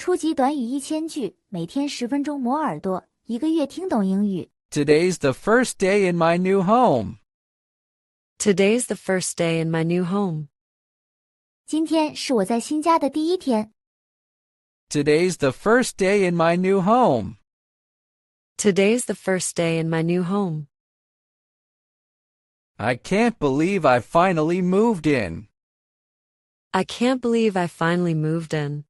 初级短语1000句，每天10分钟磨耳朵，一个月听懂英语。 Today's the first day in my new home. Today's the first day in my new home. 今天是我在新家的第一天。 Today's the first day in my new home. Today's the first day in my new home. I can't believe I finally moved in. I can't believe I finally moved in.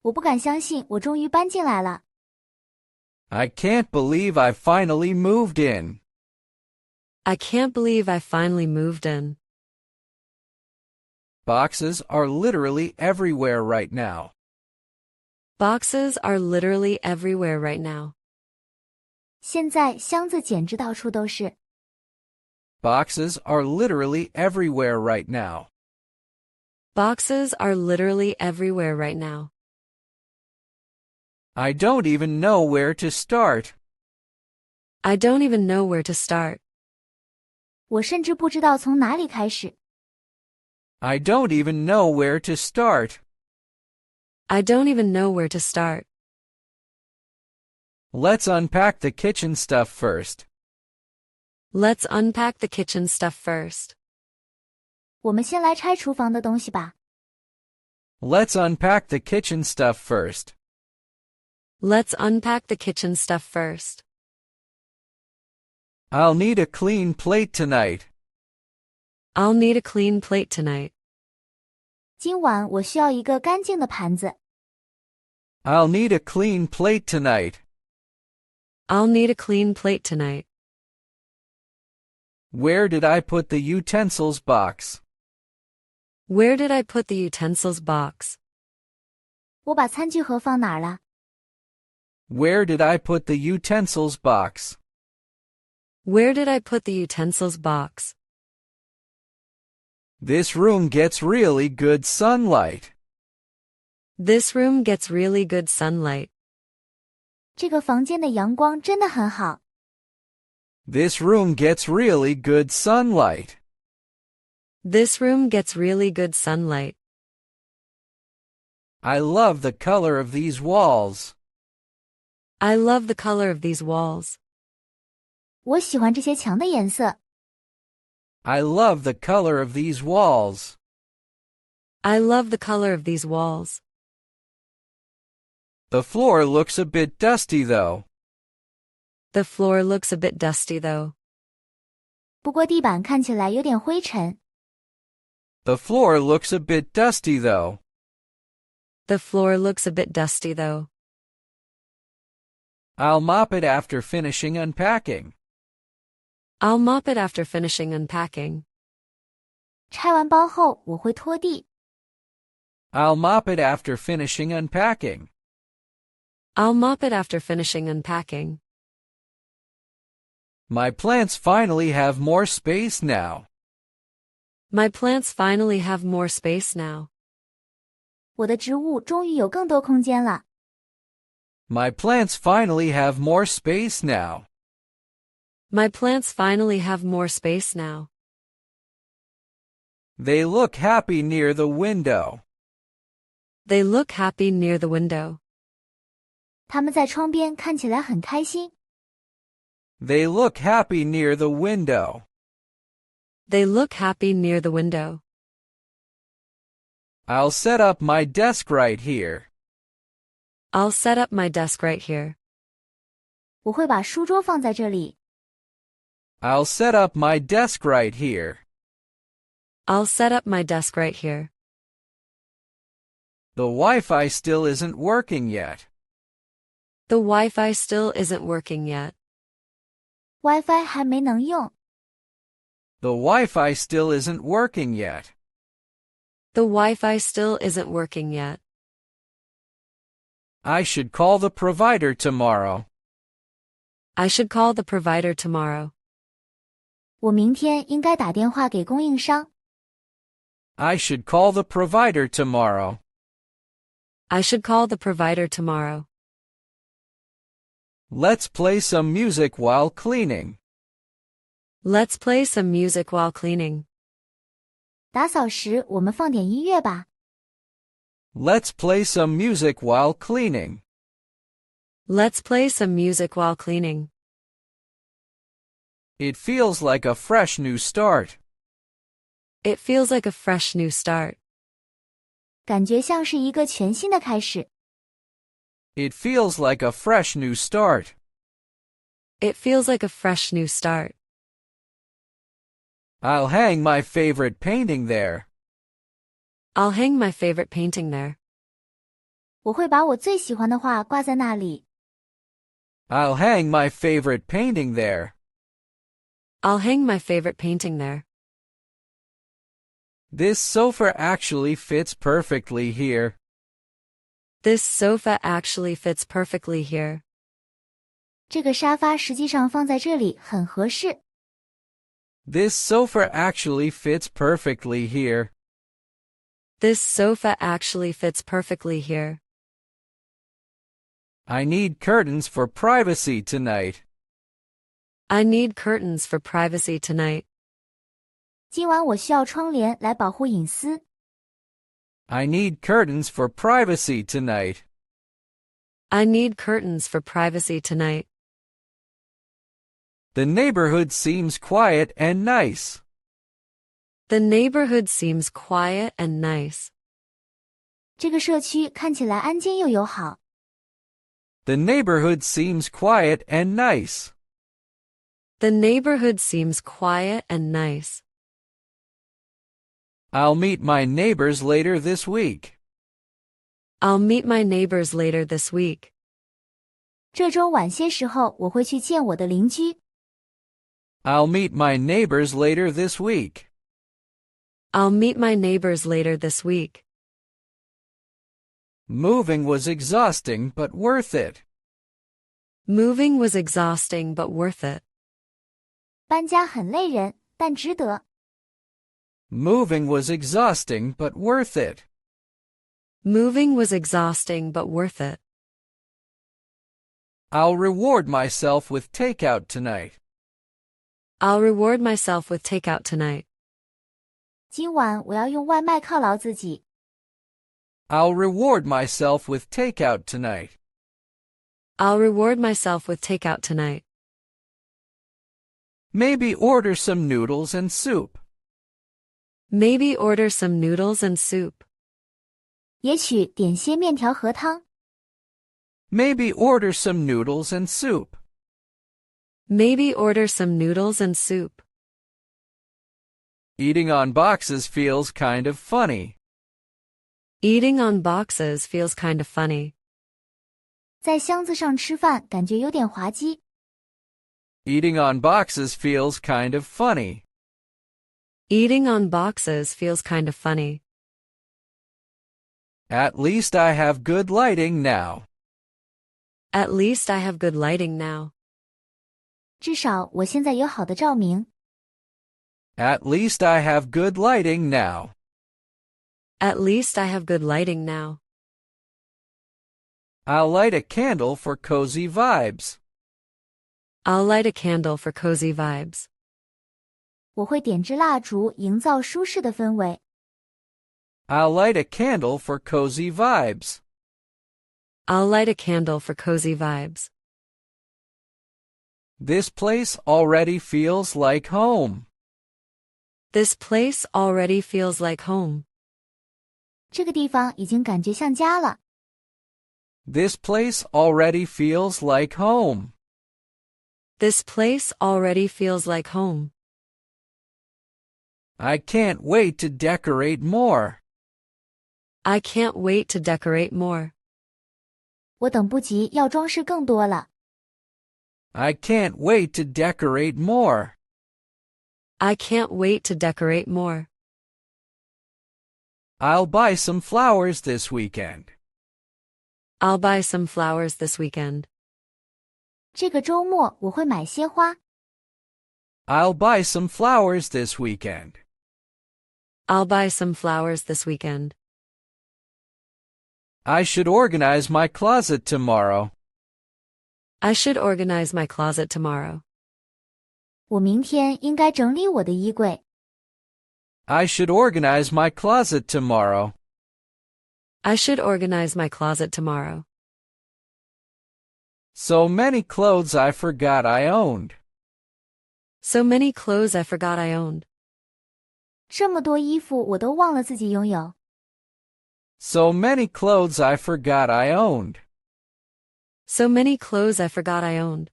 我不敢相信我终于搬进来了。 I can't believe I finally moved in. I can't believe I finally moved in. Boxes are literally everywhere right now. Boxes are literally everywhere right now. 现在箱子简直到处都是。 Boxes are literally everywhere right now. Boxes are literally everywhere right now. I don't even know where to start. I don't even know where to start. 我甚至不知道从哪里开始。 I don't even know where to start. I don't even know where to start. Let's unpack the kitchen stuff first. Let's unpack the kitchen stuff first. 我们先来拆厨房的东西吧。 Let's unpack the kitchen stuff first. Let's unpack the kitchen stuff first. I'll need a clean plate tonight. I'll need a clean plate tonight. 今晚我需要一个干净的盘子。 I'll need a clean plate tonight. I'll need a clean plate tonight. Where did I put the utensils box? Where did I put the utensils box? 我把餐具盒放哪儿了？ Where did I put the utensils box? Where did I put the utensils box? This room gets really good sunlight. This room gets really good sunlight. 这个房间的阳光真的很好。 This room gets really good sunlight. This room gets really good sunlight. I love the color of these walls. I love the color of these walls. 我喜欢这些墙的颜色。 I love the color of these walls. I love the color of these walls. The floor looks a bit dusty though. The floor looks a bit dusty though. 不过地板看起来有点灰尘。 The floor looks a bit dusty though. The floor looks a bit dusty though. I'll mop it after finishing unpacking. I'll mop it after finishing unpacking. 拆完包后我会拖地。 I'll mop it after finishing unpacking. I'll mop it after finishing unpacking. My plants finally have more space now. My plants finally have more space now. 我的植物终于有更多空间了。 My plants finally have more space now. My plants finally have more space now. They look happy near the window. They look happy near the window. 它们在窗边看起来很开心。 They look happy near the window. They look happy near the window. I'll set up my desk right here. I'll set up my desk right here. 我会把书桌放在这里。 I'll set up my desk right here. I'll set up my desk right here. The Wi-Fi still isn't working yet. The Wi-Fi still isn't working yet. WiFi 还没能用。 The Wi-Fi still isn't working yet. The Wi-Fi still isn't working yet. I should call the provider tomorrow. I should call the provider tomorrow. 我明天应该打电话给供应商。 I should call the provider tomorrow. I should call the provider tomorrow. Let's play some music while cleaning. Let's play some music while cleaning. 打扫时我们放点音乐吧。Let's play some music while cleaning. Let's play some music while cleaning. It feels like a fresh new start. It feels like a fresh new start. 感觉像是一个全新的开始。It feels like a fresh new start. It feels like a fresh new start. I'll hang my favorite painting there. I'll hang my favorite painting there. 我会把我最喜欢的画挂在那里。I'll hang my favorite painting there. I'll hang my favorite painting there. This sofa actually fits perfectly here. This sofa actually fits perfectly here. 这个沙发实际上放在这里很合适。This sofa actually fits perfectly here. This sofa actually fits perfectly here. I need curtains for privacy tonight. I need curtains for privacy tonight. 今晚我需要窗帘来保护隐私。I need curtains for privacy tonight. I need curtains for privacy tonight. The neighborhood seems quiet and nice. The neighborhood seems quiet and nice. 这个社区看起来安静又友好。The neighborhood seems quiet and nice. The neighborhood seems quiet and nice. I'll meet my neighbors later this week. I'll meet my neighbors later this week. 这周晚些时候我会去见我的邻居。I'll meet my neighbors later this week. I'll meet my neighbors later this week. Moving was exhausting but worth it. Moving was exhausting but worth it. 搬家很累人，但值得。Moving was exhausting but worth it. Moving was exhausting but worth it. I'll reward myself with takeout tonight. I'll reward myself with takeout tonight. 今晚我要用外卖犒劳自己。I'll reward myself with takeout tonight. I'll reward myself with takeout tonight. Maybe order some noodles and soup. Maybe order some noodles and soup. 也许点些面条和汤。Maybe order some noodles and soup. Maybe order some noodles and soup. Eating on boxes feels kind of funny. Eating on boxes feels kind of funny. 在箱子上吃饭感觉有点滑稽。Eating on boxes feels kind of funny. Eating on boxes feels kind of funny. At least I have good lighting now. At least I have good lighting now. 至少我现在有好的照明。At least I have good lighting now. At least I have good lighting now. I'll light a candle for cozy vibes. I'll light a candle for cozy vibes. 我会点支蜡烛，营造舒适的氛围。I'll light a candle for cozy vibes. I'll light a candle for cozy vibes. This place already feels like home. This place already feels like home. 这个地方已经感觉像家了。This place already feels like home. This place already feels like home. I can't wait to decorate more. I can't wait to decorate more. 我等不及要装饰更多了。I can't wait to decorate more. I can't wait to decorate more. I'll buy some flowers this weekend. I'll buy some flowers this weekend. 这个周末我会买些花。I'll buy some flowers this weekend. I'll buy some flowers this weekend. I should organize my closet tomorrow. I should organize my closet tomorrow. 我明天应该整理我的衣柜。I should organize my closet tomorrow. I should organize my closet tomorrow. So many clothes I forgot I owned. So many clothes I forgot I owned. 这么多衣服我都忘了自己拥有。So many clothes I forgot I owned. So many clothes I forgot I owned.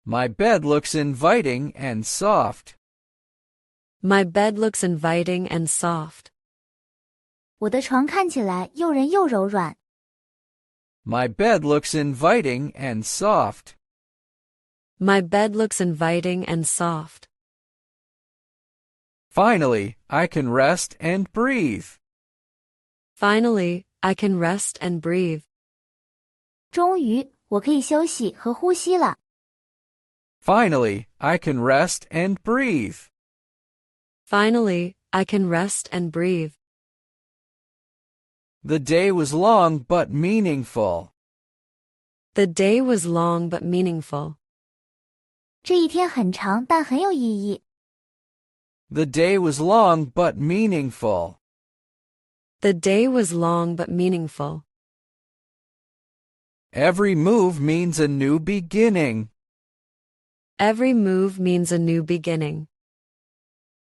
My bed looks inviting and soft. My bed looks inviting and soft. 我的床看起来又韧又柔软。My bed looks inviting and soft. My bed looks inviting and soft. Finally, I can rest and breathe. Finally, I can rest and breathe. 终于，我可以休息和呼吸了。Finally, I can rest and breathe. Finally, I can rest and breathe. The day was long but meaningful. The day was long but meaningful. 这一天很长，但很有意义。The day was long but meaningful. The day was long but meaningful. Every move means a new beginning. Every move means a new beginning.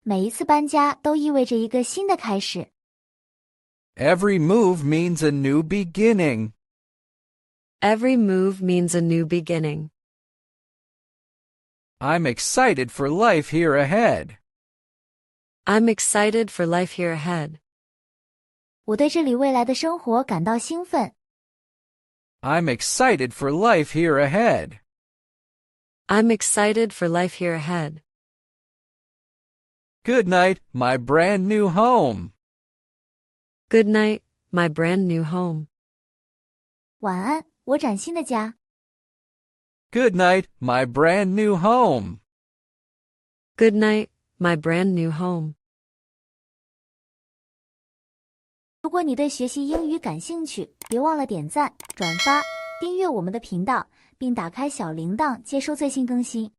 每一次搬家都意味着一个新的开始。Every move means a new beginning. Every move means a new beginning. I'm excited for life here ahead. I'm excited for life here ahead. 我对这里未来的生活感到兴奋。I'm excited for life here ahead. I'm excited for life here ahead. Good night, my brand new home. Good night, my brand new home. 晚安，我崭新的家。Good night, my brand new home. Good night, my brand new home. 如果你对学习英语感兴趣，别忘了点赞、转发、订阅我们的频道，并打开小铃铛接收最新更新。